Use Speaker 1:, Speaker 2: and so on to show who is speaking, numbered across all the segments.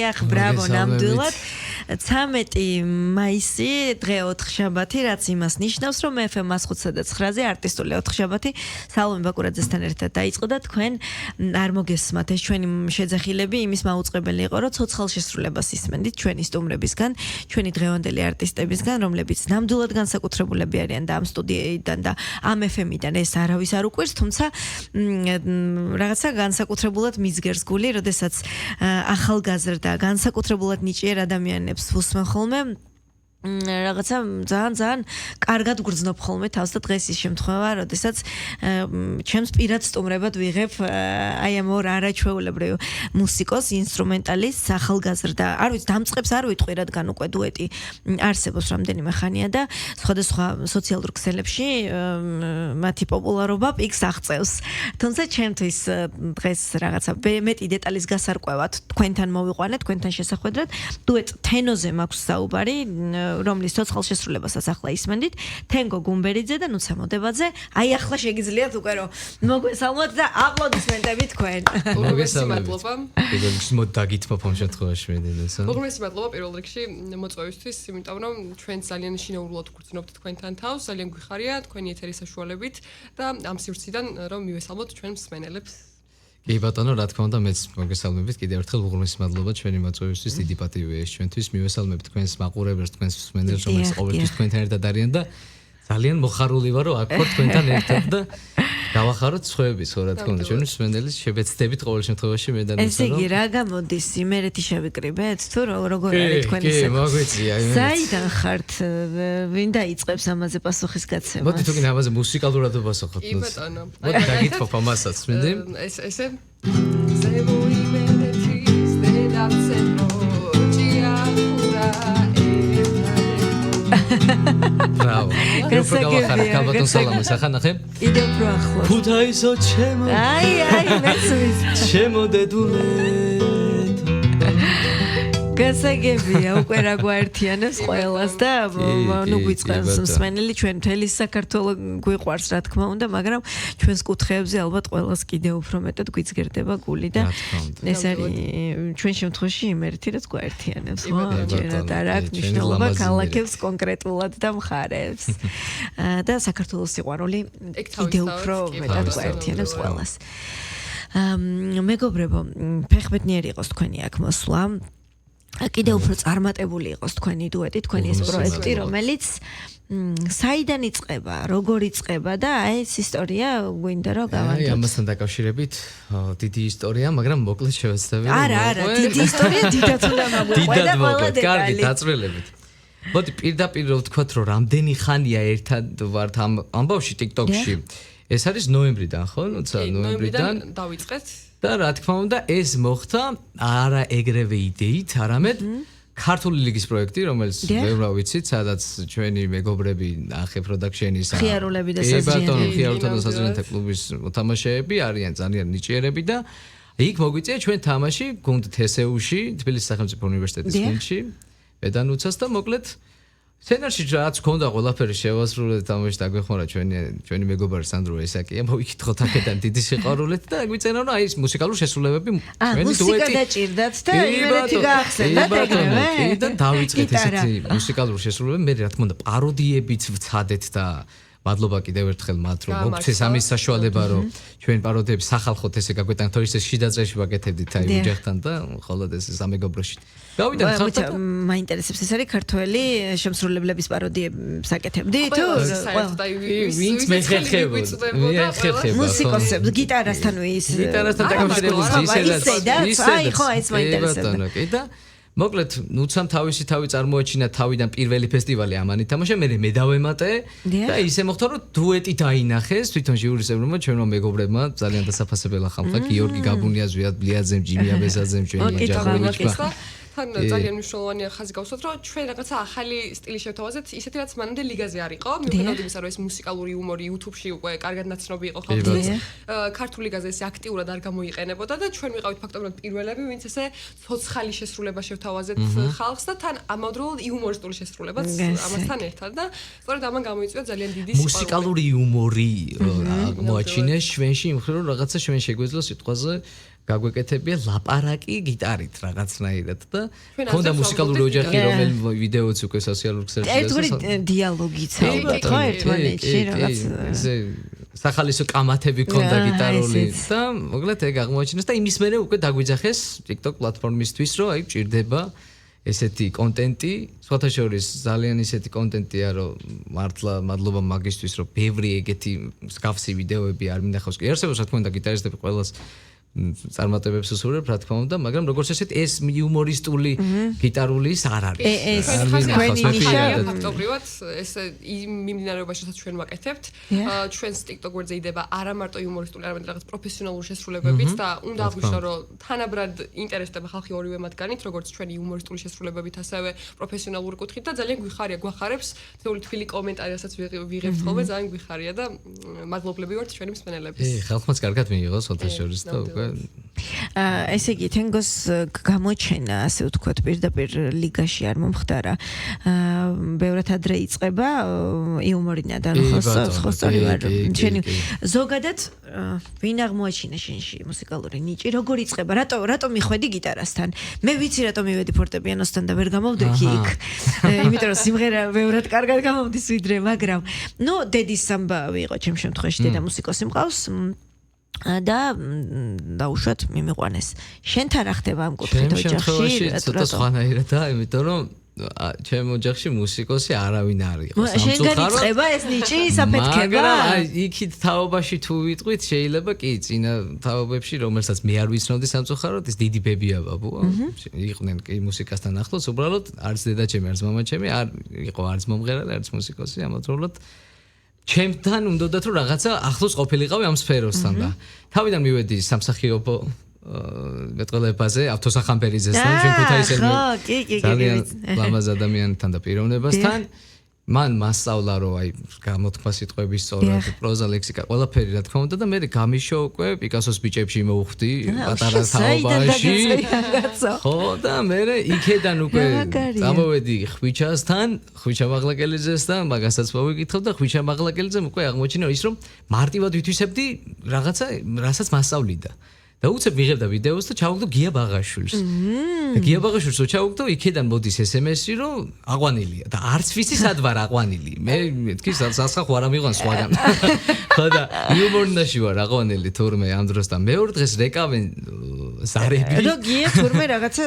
Speaker 1: ახ ბრავო ნამდვილად 13 მაისი დღე 4 შაბათი რაც იმას ნიშნავს რომ FM 105.9-ზე არტისტული 4 შაბათი სალომე ბაკურაძესთან ერთად დაიწყო და თქვენ არ მოგესმათ ეს ჩვენი შეძახილები იმის მაუწყებელი იყო რომ ცოცხალ შესრულებას ისმენდით ჩვენი სტუმრებისგან ჩვენი დღევანდელი არტისტებისგან რომლებიც ნამდვილად განსაკუთრებულები არიან და ამ სტუდიიდან და ამ FM-იდან ეს არავის არ უკვირს თუმცა რაღაცა განსაკუთრებულად მიძგერს გული როდესაც ახალგაზრდა განსაკუთრებულად ნიჭიერ ადამიანებს ვუსმენ ხოლმე რაღაცა ძალიან კარგად გრძნობ ხოლმე თავს და დღეს ის შემთხვევა, როდესაც ჩემს პირად სტუმრებად ვიღებ აი ამ ორ არაჩვეულებრივ მუსიკოს, ინსტრუმენტალისტს, ახალგაზრდა, არ ვიცი, დამწყებს არ ვიტყვი, რადგან უკვე დუეტი არსებობს რამდენიმე ხანია და სხვადასხვა სოციალურ ქსელებში მათი პოპულარობა პიკს აღწევს. თუმცა ჩემთვის დღეს რაღაცა მეტი დეტალის გასარკვევად თქვენთან მოვიყვანეთ, თქვენთან შესახვედრად, დუეტ თენოზე მაქვს საუბარი რომლის ცოცხალ შესრულებასაც ახლა ისმენდით თენგო გუმბერიძე და ნუცა მოდებაძე აი ახლა შეგიძლიათ უკვე რომ მოგესალმოთ და აპლოდისმენტები თქვენ
Speaker 2: მოგესალმებით პირველ რიგში მოდაგითმობ ამ შემთხვევაში მედელესა
Speaker 3: მოგესალმებით მადლობა პირველ რიგში მოწვევისთვის იმიტომ რომ ჩვენ ძალიან შინაურულად გვგრძნობთ თქვენთან თავს ძალიან გვიხარია თქვენი ეთერის საშუალებით და ამ სივრციდან რომ მივესალმოთ ჩვენ მსმენელებს
Speaker 2: კი ბატონო, რა თქმა უნდა, მეც მოგესალმებით კიდევ ერთხელ უღრმესი მადლობა ჩვენი მოწვევისთვის, დიდი პატივია ეს ჩვენთვის. მივესალმებით თქვენს მაყურებელს, თქვენს მსმენელს, რომელიც ყოველთვის თქვენთან ერთად არიან და ძალიან მოხარული ვარ, რომ აქ ვარ თქვენთან ერთად და დავახაროთ სხვაების, რა თქმა უნდა, ჩვენი მსმენელის შებეცდებით ყოველ შემთხვევაში მე და
Speaker 1: ესე იგი, რა გამოდის იმერეთი შევიკრიბეთ თუ როგორ არის თქვენი
Speaker 2: კი, მოგვიწია იმერეთი.
Speaker 1: საიდან ხართ? ვინ დაიწყებს ამაზე პასუხისგაცემას?
Speaker 2: მოდი თუ კიდე ამაზე მუსიკალურად ვასახოთ.
Speaker 3: კი ბატონო.
Speaker 2: მოდი დაგითხოვ ამასაც, მინდი?
Speaker 3: ესე ზემო იმერეთის დედაცემო ჭიათურა
Speaker 2: Bravo. Creo que trabajar Calvaton Salamas, ახანახე?
Speaker 1: კიდევ უფრო ახლოს.
Speaker 2: ქუთაისო ჩემო.
Speaker 1: აი, მეცვის.
Speaker 2: ჩემო დედულეთ.
Speaker 1: გასაგებია, უკვე რა გვაერთიანებს ყველას და ნუ გვიწყებს მსმენელი ჩვენ მთელი საქართველოს გვიყვარს რა თქმა უნდა, მაგრამ ჩვენს კუთხეებზე ალბათ ყველას კიდევ უფრო მეტად გვიძგერდება გული და ეს არის ჩვენ შემთხვევაში იმერთი რაც გვაერთიანებს, ხო? ჯერად არ აქვს მნიშვნელობა ქალაქებს კონკრეტულად და მხარებს. და საქართველოს სიყვარული კიდევ უფრო მეტად გვაერთიანებს ყველას. მეგობრებო, ფეხბედნიერი იყოს თქვენი აქ მოსვლა. კიდევ უფრო წარმატებული იყოს თქვენი დუეტი, თქვენი ეს პროექტი, რომელიც საიდან იწყება, როგორ იწყება და აი ეს ისტორია გვინდა რომ გავარდოთ.
Speaker 2: აი ამასთან დაკავშირებით დიდი ისტორია, მაგრამ მოკლედ შევეცდები.
Speaker 1: არა, დიდი ისტორია დიდად უნდა მოგვიყვება და ყველა დეტალი.
Speaker 2: კარგი, დაწვრილებით. მოდი პირდაპირ ვთქვათ, რომ რამდენი ხანია ერთად ვართ ამ ამბავში TikTok-ში. ეს არის ნოემბრიდან, ხო?
Speaker 3: ნოემბრიდან დავიწყეთ.
Speaker 2: და რა თქმა უნდა ეს მოხდა არა ეგრევე იდეით, არამედ ქართული ლიგის პროექტი, რომელიც ბევრ ვიცით, სადაც ჩვენი მეგობრები ახე პროდაქშენის
Speaker 1: ხიარულები და საზრიანები,
Speaker 2: ხიარულთა და საზრიანთა კლუბის მოთამაშეები არიან ძალიან ნიჭიერები და იქ მოგვიწია ჩვენ თამაში გუნდ TSU-ში, თბილისის სახელმწიფო უნივერსიტეტის გუნდში, პედანუცას და მოკლედ სცენარში რაც ქონდა ყველაფერი შევასრულეთ თამაში დაგვეხმარა ჩვენი მეგობარი სანდრო ესაკია მოვიკითხოთ აქედან დიდი სიყვარულით და გვიწენა რომ აი ეს მუსიკალური შესრულებები
Speaker 1: ჩვენი დუეტი მუსიკა დაჭირდათ და იმერეთი გაახსენდათ ეგრევე
Speaker 2: კი და დავიწყეთ ესეთი მუსიკალური შესრულებები მე რა თქმა უნდა პაროდიებიც ვცადეთ და მადლობა კიდევ ერთხელ მათ რომ მოგცეს ამის საშუალება რომ ჩვენ პაროდიებს სახალხოთ ესე გაგვეტანთ თორე ეს შიდაწეში ვაკეთებდით აი უჯახთან და ხოლოდ ეს სამეგობროში გავიდან ხალხთან
Speaker 1: მაინტერესებს ეს არის ქართველი შემსრულებლების პაროდიებს აკეთებდი თუ
Speaker 2: ვინც მე ხერხებოდა
Speaker 1: მუსიკოსებს გიტარასთან
Speaker 2: დაკავშირებული
Speaker 1: ისედაც აი ხო ეს მაინტერესებს
Speaker 2: კი და მოკლედ ნუცამ თავისი თავი წარმოაჩინა თავიდან პირველი ფესტივალი ამანი თამაშა მე დავემატე და ისე მოხდა რომ დუეტი დაინახეს თვითონ ჟიურისებრმა ჩვენმა მეგობრებმა ძალიან დასაფასებელი ხალხა გიორგი გაბუნია ზვიად ბლიაძემ ჯიმი აბესაძემ ჩვენი ჯაყროვიჩმა
Speaker 3: თან ძალიან მნიშვნელოვანია ხაზი გავუსვათ რომ ჩვენ რაღაცა ახალი სტილი შევთავაზეთ ისეთი რაც მანამდე ლიგაზე არ იყო მიუხედავად იმისა რომ ეს მუსიკალური იუმორი YouTube-ში უკვე კარგად ნაცნობი იყო ხალხისთვის ქართული ლიგაზე ეს აქტიურად არ გამოიყენებოდა და ჩვენ ვიყავით ფაქტობრივად პირველები ვინც ესე ცოცხალი შესრულება შევთავაზეთ ხალხს და თან ამავდროულად იუმორისტული შესრულებაც ამასთან ერთად და სწორედ ამან გამოიწვია ძალიან დიდი
Speaker 2: მუსიკალური იუმორი მოაჩინეს ჩვენში იმ ხრო რომ რაღაცა ჩვენ შეგვეძლო სიტყვაზე გაგვეკეთებია ლაპარაკი გიტარით რაღაცნაირად და ქონდა მუსიკალური ოჯახი რომელიც ვიდეოც უკვე სოციალურ ქსელში
Speaker 1: ერთგვარი დიალოგიც ალბათ ხო ერთმანეთში რაღაც
Speaker 2: სახალისო კამათები ქონდა გიტარული და მოკლედ ეგ აღმოაჩინეს და იმის მერე უკვე დაგვიძახეს TikTok პლატფორმისთვის რომ აი ჭირდება ესეთი კონტენტი, სხვათა შორის ძალიან ისეთი კონტენტია, რომ მართლა მადლობა მაგისთვის, რომ ბევრი ეგეთი მსგავსი ვიდეოები არ მინახავს. კი არსებობს, რა თქმა უნდა, გიტარისტები ყველას წარმატებებს უსურვებ, რა თქმა უნდა, მაგრამ როგორც ესეთი ეს იუმორისტული გიტარული ის არ არის.
Speaker 1: ეს თქვენი ნიშა
Speaker 3: ფაქტობრივად ეს მიმდინარეობაშიაც ჩვენ ვაკეთებთ. ჩვენს TikTok გვერდზე იდება არა მარტო იუმორისტული, არამედ რაღაც პროფესიონალური შესრულებებიც და უნდა აღვნიშნო, რომ თანაბრად ინტერესდება ხალხი ორივე მათგანით, როგორც ჩვენი იუმორისტული შესრულებებით, ასევე პროფესიონალური კუთხით და ძალიან გვიხარებს თითოეული თბილი კომენტარი, რასაც ვიღებთ ხოლმე, ძალიან გვიხარია და მადლობლები ვართ ჩვენი მსმენელების.
Speaker 2: ხალხმაც კარგად მიიღო სხვათა შორის და უკვე
Speaker 1: ესე იგი თენგოს გამოჩენა ასე ვთქვათ პირდაპირ ლიგაში არ მომხდარა ბევრად ადრე იწყება იუმორინადან ხო სწორი ვარ შენი ზოგადად ვინ აღმოაჩინა შენში მუსიკალური ნიჭი როგორ იწყება რატო მიხვედი გიტარასთან მე ვიცი რატო მივედი ფორტეპიანოსთან და ვერ გამოვდექი იქ იმიტომ რომ სიმღერა ბევრად კარგად გამომდის ვიდრე მაგრამ ნუ დედის სამბავი იყო ჩემ შემთხვევაში დედა მუსიკოსი მყავს და დაუშვათ მიმიყვანეს. შენთან რა ხდება ამ კუთხით ოჯახში?
Speaker 2: ცოტა სხვანაირადაა, იმიტომ რომ ჩემ ოჯახში მუსიკოსი არავინ არ იყო.
Speaker 1: შენგან იწყება ეს ნიჭი საფეთქება?
Speaker 2: მაგრამ აი იქით თაობაში თუ ვიტყვით, შეიძლება კი წინა თაობებში, რომელსაც მე არ ვიცნობდი სამწუხაროდ, ეს დიდი ბებია ბაბუა. იყვნენ კი მუსიკასთან ახლოს, უბრალოდ არც დედაჩემი, არც მამაჩემი არ იყო არც მომღერალი, არც მუსიკოსი, ამავდროულად ჩემთან უნდათ რომ რაღაცა ახლოს ყოფილიყავი ამ სფეროსთან და თავიდან მივედი სამსახიობო მეტყველებაზე ავთოსახამბერიძესთან ჩვენ ქუთაისელი ძალიან ლამაზ ადამიანთან და პიროვნებასთან მან მასწავლა რომ აი გამოთქვა სიტყვების სწორად პროზა ლექსიკა ყველაფერი რა თქმა უნდა და მე გამიშო უკვე პიკასოს ბიჭებში მოვხვდი პატარა თაობაში ხო და მე იქედან უკვე წამოვედი ხვიჩასთან ხვიჩა მაღლაკელიძესთან მაგასაც მოვიკითხავ და ხვიჩა მაღლაკელიძემ უკვე აღმოჩინა ის რომ მარტივად ვითვისებდი რაღაცა რასაც მასწავლიდა და უცებ მიღებდა ვიდეოს და ჩავაგდო გია ბაღაშვილს. და გია ბაღაშვილს ჩავაგდო იქედან მოდის SMS-ი რომ აყვანილია და არც ვიცი სად ვარ აყვანილი. მე მეთქი სასახ ვარ ამიღან სხვაგან. ხო და იუმორნაში ვარ აყვანილი თურმე ამ დროს და მეორე დღეს რეკავენ ზარები.
Speaker 1: და გია თურმე რაღაცა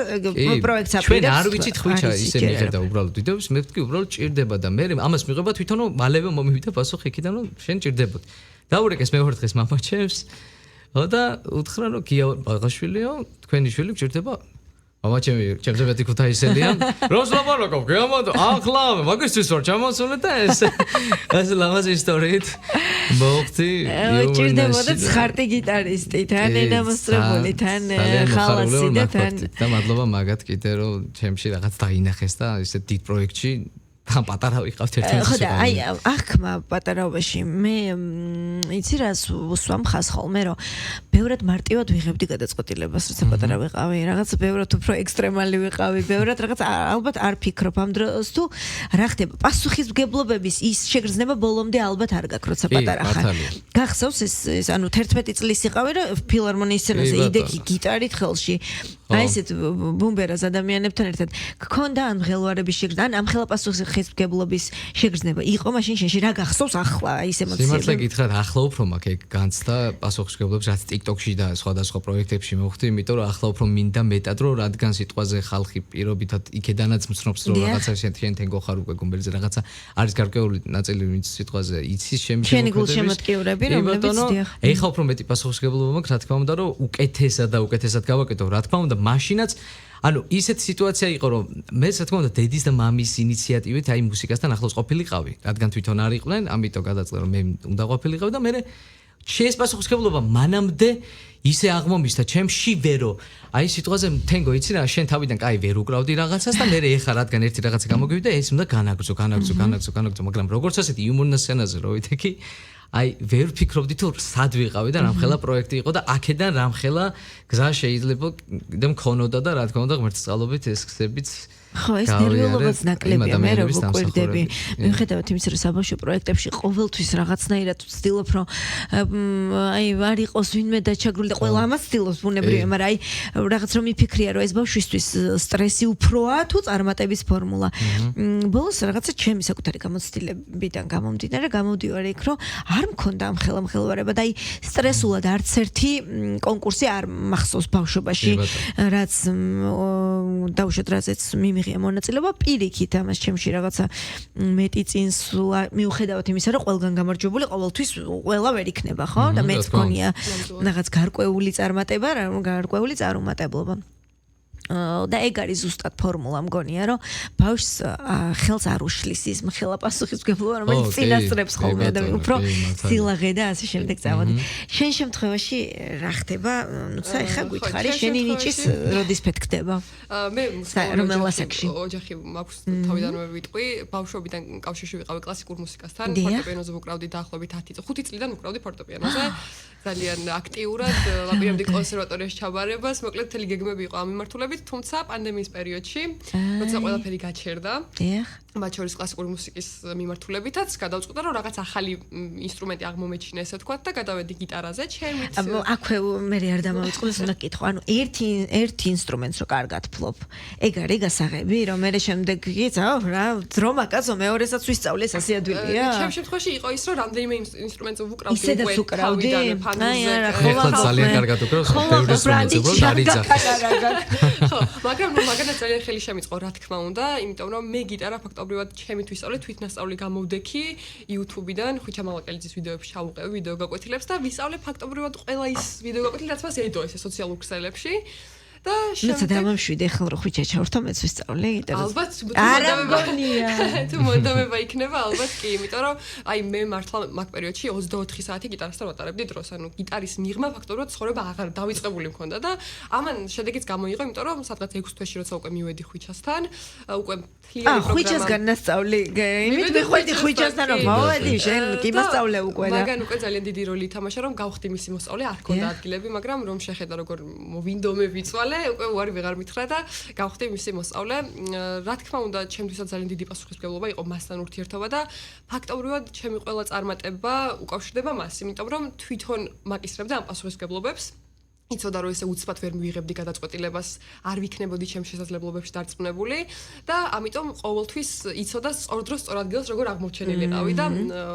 Speaker 1: პროექტს აპირებს.
Speaker 2: ჩვენ არ ვიცით ხვიჩა ისე მიღებდა უბრალოდ ვიდეოს მე ვთქვი უბრალოდ ჭირდება და მე ამას მიღება თვითონ რომ მალევე მომივიდა პასუხი იქიდან რომ შენ ჭირდებოდ. დაურეკეს მეორე დღეს მამაჩემს და უთხრა რომ გია ბაღაშვილიო თქვენი შვილი გჭირდება მამაჩემი ჩემზე მეტი ქუთაისელია როს ლაპარაკობ გემოდო ახლა მაგისთვის ვარ ჩამოსული და ეს ლამაზი ისტორიით მოხდი
Speaker 1: ჭირდებოდა ცხარტი გიტარისტი თან ენამოსტრებული თან ხალასი და თან
Speaker 2: და მადლობა მაგათ კიდე რომ ჩემში რაღაც დაინახეს და ისე დიდ პროექტში თან პატარა ვიყავთ ერთმანეთს.
Speaker 1: ხო და აი ახმა პატარაობაში მე იცი რას ვსვამ ხას ხოლმე რომ ბევრად მარტივად ვიღებდი გადაწყვეტილებას როცა პატარა ვიყავი რაღაც ბევრად უფრო ექსტრემალი ვიყავი ბევრად რაღაც ალბათ არ ფიქრობ ამ დროს თუ რა ხდება პასუხისმგებლობების ის შეგრძნება ბოლომდე ალბათ არ გაქვს როცა პატარა ხარ გახსოვს ეს ანუ 11 წლის იყავი რომ ფილარმონიის სცენაზე იდექი გიტარით ხელში აი ესეთ ბუმბერას ადამიანებთან ერთად გქონდა ან მღელვარების შეგრძნება ან ამხელა პასუხისმგებლობის შეგრძნება იყო მაშინ შენში რა გახსოვს ახლა ის ემოციები
Speaker 2: სიმართლე გითხრათ ახლა უფრო მაქვს ეგ განცდა პასუხისმგებლობის რაც TikTok-ში და სხვადასხვა პროექტებში მოხდი იმიტომ რომ ახლა უფრო მინდა მეტად რომ რადგან სიტყვაზე ხალხი პირობითად იქედანაც მსნობს რომ რაღაცა შენ გოხარ უკვე გუმბელიზე რაღაცა არის გარკვეული ნაწილი ვინც სიტყვაზე იცის
Speaker 1: შენი გულშემატკივრები რომლებიც დიახ
Speaker 2: ეხლა უფრო მეტი პასუხისმგებლობა მაქვს რა თქმა უნდა რომ უკეთესად გავაკეთო რა თქმა უნდა მაშინაც ანუ ისეთი სიტუაცია იყო რომ მე რა თქმა უნდა დედის და მამის ინიციატივით აი მუსიკასთან ახლოს ყოფილიყავი რადგან თვითონ არ იყვნენ ამიტომ გადაწყდა რომ მე უნდა ყოფილიყავი და მე ეს პასუხისმგებლობა მანამდე ისე აღმომისთა ჩემში ვერო აი სიტყვაზე თენგო იცი რა შენ თავიდან კაი ვერ უკრავდი რაღაცას და მე ეხა რადგან ერთი რაღაცა გამოგივიდა ეს უნდა განაგზო მაგრამ როგორც ასეთი იუმორნას სცენაზე რო ვიდექი აი ვერ ფიქრობდი თუ სად ვიყავი და რამხელა პროექტი იყო და აქედან რამხელა გზა შეიძლება კიდე მქონოდა და რა თქმა უნდა ღმერთის წყალობით ეს ხსებიც
Speaker 1: ხო, ეს ნერვიულობაც ნაკლებია, მე რო ვკვირდები. მიუხედავად იმისა, რომ საბავშვო პროექტებში ყოველთვის რაღაცნაირად ვცდილობ, რომ აი არ იყოს ვინმე დაჩაგრული და ყველა ამას ცდილობს ბუნებრივია, მაგრამ აი რაღაც რომ მიფიქრია, რომ ეს ბავშვისთვის სტრესი უფროა თუ წარმატების ფორმულა. ბოლოს რაღაცა ჩემი საკუთარი გამოცდილებიდან გამომდინარე, გამოვდივარ იქ, რომ არ მქონდა ამ ხელმხელვარება და აი სტრესულად არც ერთი კონკურსი არ მახსოვს ბავშვობაში, რაც დავუშვათ რაზეც მიმიღია მონაწილეობა, პირიქით ამას ჩემში რაღაცა მეტი წინსვლა მიუხედავად იმისა, რომ ყველგან გამარჯვებული ყოველთვის ყველა ვერ იქნება, ხო? და მეც მქონია რაღაც გარკვეული წარმატება, გარკვეული წარუმატებლობა. და ეგ არის ზუსტად ფორმულა მგონია, რომ ბავშვს ხელს არ უშლის ის მხელა პასუხისმგებლობა, რომელიც წინასწრებს ხოლმე ადამიანს, უფრო სილაღე და ასე შემდეგ წავოდი. შენ შემთხვევაში რა ხდება? ნუცა ეხა გითხარი, შენი ნიჭის როდის ფეთქდება?
Speaker 3: მე
Speaker 1: რომელ ასაკში?
Speaker 3: ოჯახი მაქვს თავიდანვე ვიტყვი, ბავშვობიდან კავშირში ვიყავი კლასიკურ მუსიკასთან, ფორტეპიანოზე ვუკრავდი დაახლოებით 10 წლიდან ვუკრავდი ფორტეპიანოზე. ძალიან აქტიურად ვაპირებდი კონსერვატორიაში ჩაბარებას, მოკლედ მთელი გეგმები იყო ამ მიმართულებით, თუმცა პანდემიის პერიოდში, როცა ყველაფერი გაჩერდა, მათ შორის კლასიკური მუსიკის მიმართულებითაც, გადავწყვიტა, რომ რაღაც ახალი ინსტრუმენტი აღმომეჩინა, ესე ვთქვათ, და გადავედი გიტარაზე, ჩემით.
Speaker 1: აქვე მე არ დამავიწყდეს, უნდა გითხო, ანუ ერთი ინსტრუმენტს რო კარგად ფლობ, ეგ არის გასაღები, რომ მე შემდეგ გიცავ, რა, დრომაკაცო მეორესაც ვისწავლე, ეს ასე ადვილია.
Speaker 3: ჩემ შემთხვევაში იყო ის, რომ რამდენიმე ინსტრუმენტს ვუკრავდი
Speaker 1: ისედაც უკრავდი.
Speaker 3: აი
Speaker 2: არა, ხო ძალიან კარგად უკრავს, ბევრი ინსტრუმენტი უბრალოდ არიძახ.
Speaker 3: ხო, მაგრამ მაგალითად ძალიან ხელი შემიწყო, რა თქმა უნდა, იმიტომ რომ მე გიტარა ფაქტობრივად ჩემით ვისწავლე, თვითნასწავლი გამოვდექი YouTube-დან, ხვიჩა მალაკელიძის ვიდეოებში ჩავუყევი ვიდეო გაკვეთილებს და ვისწავლე ფაქტობრივად ყველა ის ვიდეო გაკვეთილი, რაც მას ედო ესე სოციალურ ქსელებში. და
Speaker 1: შემდეგ დამამშვიდე ხელ რო ხვიჩა ჩავრთო მეც ვისწავლე გიტარას.
Speaker 3: ალბათ
Speaker 1: არა მგონია.
Speaker 3: თუ მონდომება იქნება, ალბათ კი, იმიტომ რომ აი მე მართლა მაგ პერიოდში 24 საათი გიტარასთან ვატარებდი დროს, ანუ გიტარის მიღმა ფაქტობრივად ცხოვრება აღარ დავიწყებული მქონდა და ამან შედეგიც გამოიღო, იმიტომ რომ სადღაც 6 თვეში როცა უკვე მივედი ხვიჩასთან, უკვე მთლიანი პროგრამა.
Speaker 1: ხვიჩას განასწავლე, იმით მიხვედი ხვიჩასთან რომ მოვედი, შენ კი მასწავლე უკვე და.
Speaker 3: მაგან უკვე ძალიან დიდი როლი ითამაშა, რომ გავხდი მისი მოსწავლე, არ ქონდა ადგილები, მაგრამ რომ შეხედა როგორ მოვინდომე ვიცვალე უკვე უარი ვეღარ მითხრა და გავხდი მისი მოსწავლე. რა თქმა უნდა, ჩემთვისაც ძალიან დიდი პასუხისმგებლობა იყო მასთან ურთიერთობა და ფაქტობრივად ჩემი ყველა წარმატება უკავშირდება მას, იმიტომ რომ თვითონ მაკისრებდა ამ პასუხისმგებლობებს. იცოდა რომ ესე უცბად ვერ მივიღებდი გადაწყვეტილებას, არ ვიქნებოდი ჩემს შესაძლებლობებში დარწმუნებული და ამიტომ ყოველთვის იცოდა სწორ დროს სწორ ადგილას როგორ აღმოჩენილიყავი და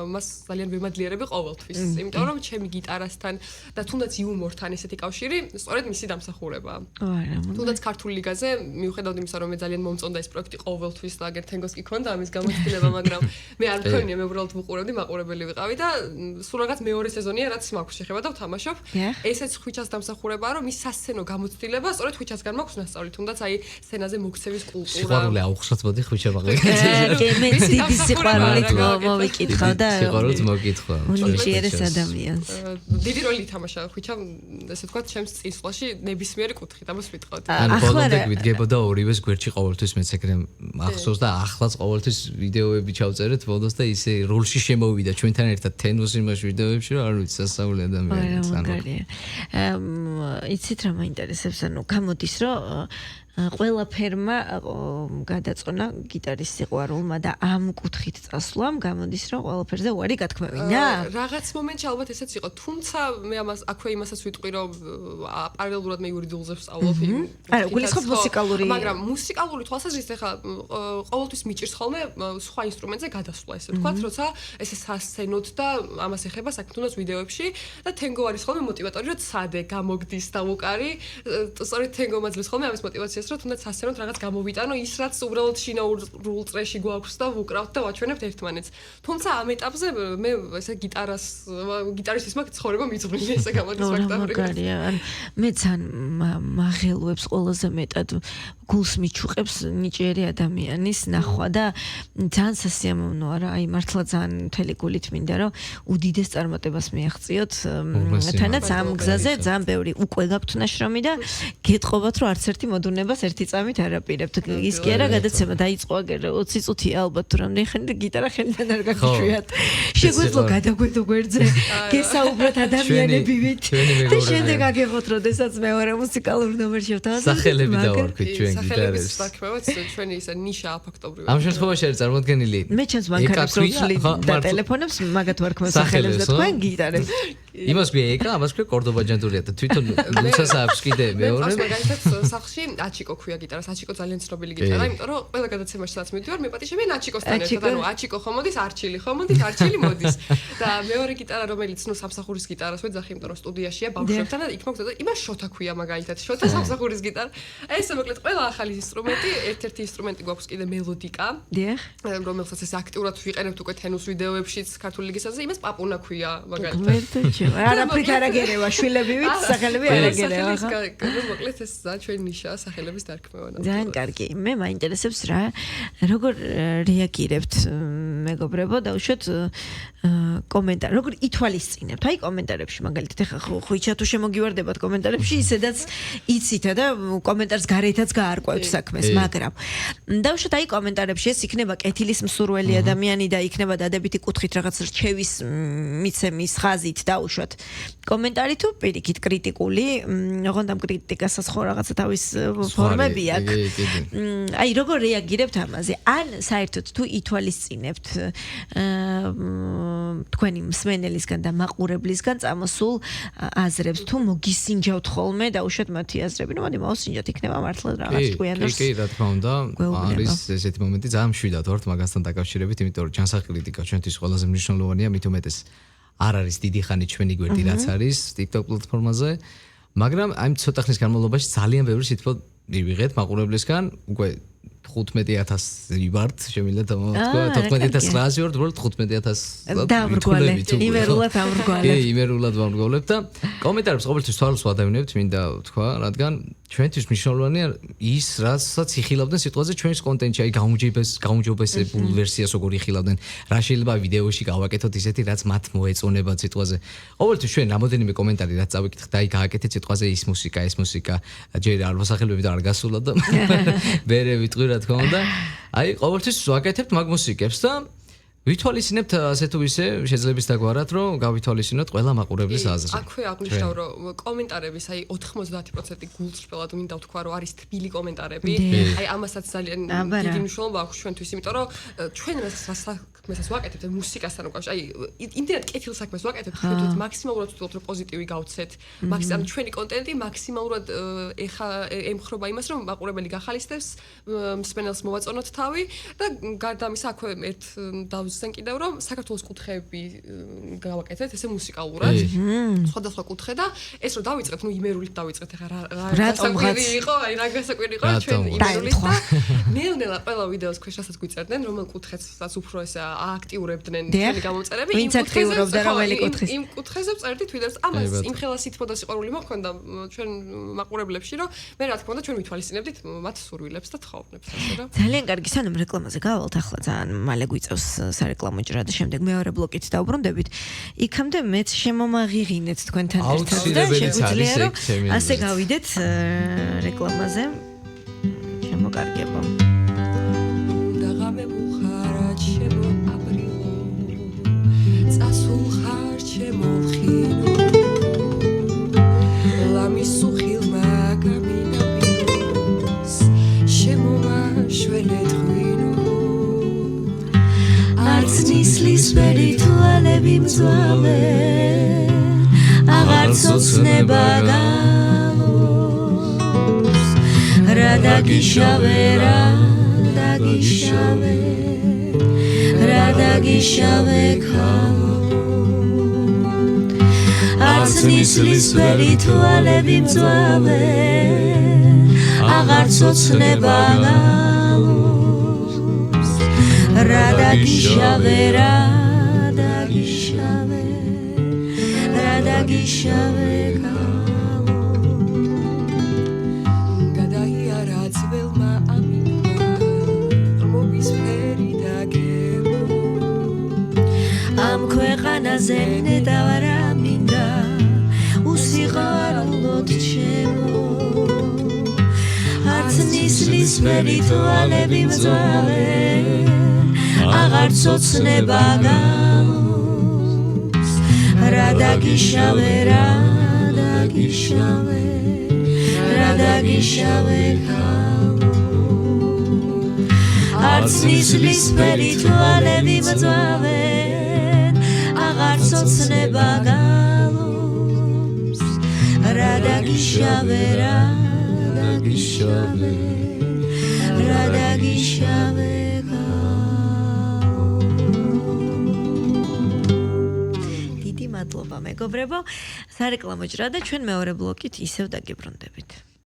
Speaker 3: მას ძალიან ვემადლიერები ყოველთვის, იმიტომ რომ ჩემი გიტარასთან და თუნდაც იუმორთან ესეთი კავშირი სწორედ მისი დამსახურებაა. თუნდაც ქართული ლიგაზე, მიუხედავად იმისა, რომ მე ძალიან მომწონდა ეს პროექტი ყოველთვის და აგერ თენგოს კი ქონდა ამის გამოცდილება, მაგრამ მე არ მქონია, მე უბრალოდ ვუყურებდი, მაყურებელი ვიყავი და სულ რაღაც მეორე სეზონია, რაც მაქვს შეხება და ვთამაშობ. ესეც ხვიჩას დამსახურებაა, რომ ის სასცენო გამოცდილება სწორედ ხვიჩასგან მაქვს ნასწავლი, თუნდაც აი სცენაზე მოქცევის კულტურა.
Speaker 2: სიყვარული აუხრათ მოდი ხვიჩა ბაღი.
Speaker 1: მე დიდი სიყვარულით მოვიკითხავ და
Speaker 2: სიყვარულით მოგკითხვა.
Speaker 1: უნიჭიერეს ადამიანს.
Speaker 3: დიდი როლი ითამაშა ხვიჩა, ესე ვთქვათ, ჩემს წინსვლაში ნებისმიერი კუთხით, ამას ვიტყოდ.
Speaker 2: ან ბოლომდე გვიდგებოდა ორივეს გვერდში ყოველთვის მეც ეგრე ახსოვს და ახლაც ყოველთვის ვიდეოები ჩავწერეთ ბოლოს და ისე როლში შემოვიდა ჩვენთან ერთად თენოს იმაში ვიდეოებში, რომ არ ვიცი სასწაული ადამიანია.
Speaker 1: იცით რა მაინტერესებს, ანუ გამოდის რომ ყველაფერმა გადაწონა გიტარის სიყვარულმა და ამ კუთხით წასვლამ გამოდის რომ ყველაფერზე უარი გათქმევინა.
Speaker 3: რაღაც მომენტში ალბათ ესეც იყო, თუმცა მე ამას აქვე იმასაც ვიტყვი რომ პარალელურად მე იურიდიულზე ვსწავლობ.
Speaker 1: არა, გულისხმობ მუსიკალური.
Speaker 3: მაგრამ მუსიკალური თვალსაზრისით ახლა ყოველთვის მიჭირს ხოლმე სხვა ინსტრუმენტზე გადასვლა, ესე ვთქვათ, როცა ესე სასცენოდ და ამას ეხება საქმე თუნდაც ვიდეოებში და თენგო არის ხოლმე მოტივატორი, რომ სადე გამოგდის და უკარი. სწორედ თენგო მაძლევს ხოლმე ამის მოტივაციას, რომ თუნდაც სასცენოდ რაღაც გამოვიტანო ის რაც უბრალოდ შინაურ წრეში გვაქვს და ვუკრავთ და ვაჩვენებთ ერთმანეთს. თუმცა ამ ეტაპზე მე ესე გიტარისტის მაგ ცხოვრება მიძღვნილი ესე გამოდის ფაქტობრივად.
Speaker 1: მაგარია, ან მე ძალიან მაღელვებს ყველაზე მეტად გულს მიჩუყებს ნიჭიერი ადამიანის ნახვა და ძალიან სასიამოვნოა რა, აი მართლა ძალიან მთელი გულით მინდა რომ უდიდეს წარმატებას მიაღწიოთ თანაც ამ გზაზე ძალიან ბევრი უკვე გაქვთ ნაშრომი და გეტყობათ რომ არც ერთი მოდუნება გადაცემას ერთი წამით არაპირებთ. ის კი არა გადაცემა დაიწყო აგერ 20 წუთია ალბათ თუ რამდენი ხანი გიტარა ხელიდან არ გაგიშვიათ. შეგვეძლო გადაგვედო გვერდზე გესაუბროთ ადამიანებივით და შემდეგ აგეხოთ როდესაც მეორე მუსიკალურ ნომერში ვთავაზობთ.
Speaker 2: სახელები დავარქვით ჩვენ გიტარებს.
Speaker 3: სახელების დარქმევაც ჩვენი ისე ნიშაა ფაქტობრივად.
Speaker 2: ამ შემთხვევაში არის წარმოდგენილი.
Speaker 1: მე ჩემს მანქანებს როცლი და ტელეფონებს მაგათ ვარქმევ სახელებს და თქვენ გიტარებს.
Speaker 2: იმას გვია ეკა, ამას ქვია კორდობა ჯანდურია და თვითონ ლუსას აქვს კიდე მეორე.
Speaker 3: მაგალითად სახლში აჩიკო ქვია გიტარას, აჩიკო ძალიან ცნობილი გიტარა, იმიტომ რომ ყველა გადაცემაში სადაც მივდივარ, მეპატიჟებიან აჩიკოსთან ერთად, ანუ აჩიკო ხო მოდის, არჩილი ხო მოდის, არჩილი მოდის. და მეორე გიტარა, რომელიც ნუ სამსახურის გიტარას ვეძახი, იმიტომ რომ სტუდიაშია ბავშვებთან და იქ მოგწოდა, იმას შოთა ქვია მაგალითად, შოთა სამსახურის გიტარა. ესე მოკლედ ყველა ახალი ინსტრუმენტი, ერთ-ერთი ინსტრუმენტი გვაქვს კიდე მელოდიკა.
Speaker 1: დიახ.
Speaker 3: რომელსაც ეს აქტიურად ვიყენებთ უკვე თენუს ვიდეოებშიც ქართული ლიგისაზე, იმას პაპუნა ქვია მაგალითად.
Speaker 1: არაფრით არაგერევა, შვილებივით სახელები არაგერევა.
Speaker 3: მოკლედ ეს ჩვენი ნიშაა სახელების დარქმევა.
Speaker 1: ძალიან კარგი. მე მაინტერესებს რა როგორ რეაგირებთ მეგობრებო და უშოთ კომენტარ როგორ ითვალისწინებთ აი კომენტარებში მაგალითად ეხა ხუიჩა თუ შემოგივარდებათ კომენტარებში ისედაც იცით და კომენტარს გარეთაც გაარკვევთ საქმეს მაგრამ და უშოთ აი კომენტარებში ეს იქნება კეთილის მსურველი ადამიანი და იქნება დადებითი კუთხით რაღაც რჩევის მიცემის ხაზით და უშოთ კომენტარი თუ პირიქით კრიტიკული ოღონდ ამ კრიტიკასაც ხო რაღაცა თავის ფორმები აქვს აი როგორ რეაგირებთ ამაზე ან საერთოდ თუ ითვალისწინებთ თქვენი მსმენელისგან და მაყურებლისგან წამოსულ აზრებს თუ მოგისინჯავთ ხოლმე და უშოთ მათი აზრები ნუ მოდი მოვსინჯოთ იქნება მართლა რაღაც კვიანოს
Speaker 2: კი რა თქმა უნდა არის ესეთი მომენტი ძალიან მშვიდად ვართ მაგასთან დაკავშირებით იმიტომ რომ ჩანსაკრიტიკა ჩვენთვის ყველაზე მნიშვნელოვანია მით უმეტეს არ არის დიდი ხანი ჩვენი გვერდი რაც არის TikTok პლატფორმაზე მაგრამ აი ცოტა ხნის განმავლობაში ძალიან ბევრი სიტყვა მივიღეთ მაყურებლისგან უკვე 15000 ვართ შემიძლია თქვა 14900 ვართ უბრალოდ 15000
Speaker 1: დავრგვალეთ იმერულად ამრგვალეთ
Speaker 2: კი იმერულად ვამრგვალებ და კომენტარებს ყოველთვის თვალს ვადევნებთ მინდა თქვა რადგან ჩვენთვის მნიშვნელოვანია ის რასაც იხილავდნენ სიტყვაზე ჩვენს კონტენტში აი გაუმჯობესებულ ვერსიას როგორ იხილავდნენ რა შეიძლება ვიდეოში გავაკეთოთ ისეთი რაც მათ მოეწონებათ სიტყვაზე ყოველთვის ჩვენ რამოდენიმე კომენტარი რაც წავიკითხეთ და აი გააკეთეთ სიტყვაზე ის მუსიკა ჯერ არ მოსახელები და არ გასულა და მერე ვიტყვი რა თქმა უნდა აი ყოველთვის ვაკეთებთ მაგ მუსიკებს და ვითვალისწინებთ ასე თუ ისე შეძლებს დაგვარად რომ გავითვალისწინოთ ყველა მაყურებლის აზრი.
Speaker 3: აქვე აღნიშნავ რომ კომენტარების აი 90% გულწრფელად მინდა ვთქვა რომ არის თბილი კომენტარები. აი ამასაც ძალიან დიდი მნიშვნელობა აქვს ჩვენთვის, იმიტომ რომ ჩვენ რასაც საქმესაც ვაკეთებთ მუსიკასთან უკავშირ აი იმდენად კეთილ საქმეს ვაკეთებთ თვითონ მაქსიმალურად ვთქვით რომ პოზიტივი გავცეთ. მაქსიმალურად ჩვენი კონტენტი მაქსიმალურად ემხრობა იმას რომ მაყურებელი გახალისდებს მსმენელს მოვაწონოთ თავი და გარდა ამისა აქვე ერთ ზენ კიდევ რომ საქართველოს კუთხეები გავაკეთეთ ესე მუსიკალურად სხვადასხვა კუთხე და ეს რომ დავიწყეთ ნუ იმერულით დავიწყეთ ახლა რა გასაკვირი იყო აი რა გასაკვირი იყო ჩვენ იმერულით და ნელ-ნელა ყველა ვიდეოს ქვეშ რასაც გვიწერდნენ რომელ კუთხესაც უფრო ესე ააქტიურებდნენ ჩვენი გამომწერები
Speaker 1: იმ კუთხეზე რომელი კუთხეს
Speaker 3: იმ კუთხეზე წერდით ვიდეოს ამას იმ ხელა სითბო და სიყვარული მოხდა ჩვენ მაყურებლებში რომ მე რა თქმა უნდა ჩვენ ვითვალისწინებდით მათ სურვილებს და თხოვნებს ასე რომ
Speaker 1: ძალიან კარგი სანამ რეკლამაზე გავალთ ახლა ძალიან მალე გვიწევს სარეკლამო ჭრა და შემდეგ მეორე ბლოკით დავბრუნდებით. იქამდე მეც შემომაღიღინეთ თქვენთან ერთად და შეგვიძლია რომ ასე გავიდეთ რეკლამაზე. შემოკარგება.
Speaker 3: დაღამებულ ხარ ჩემო აპრილო. წასულ ხარ ჩემო ხინო. ლამის უხილმა გამინაპიროს. შემომაშველეთ ნისლის ვერი თვალები მძვავე აღარ ცოცნება გავს რა დაგიშავე ქალო არც ნისლის ვერი თვალები მძვავე აღარ ცოცნება გავს Radagishave Gadaya razvelma amipha Romobis feri dagemo Am ქვეყანაზე ნედავარ ამინდა უსიღარლოდ ჩემო არც
Speaker 1: ვერი თვალები მწვავე აღარ ცოცნება გავს რა დაგიშავე რა დაგიშავე არც ნისლის ვერი თვალები მწვავენ აღარ ცოცნება გავს რა დაგიშავე დიდი მადლობა მეგობრებო სარეკლამო ჭრა და ჩვენ მეორე ბლოკით ისევ დაგებრუნდებით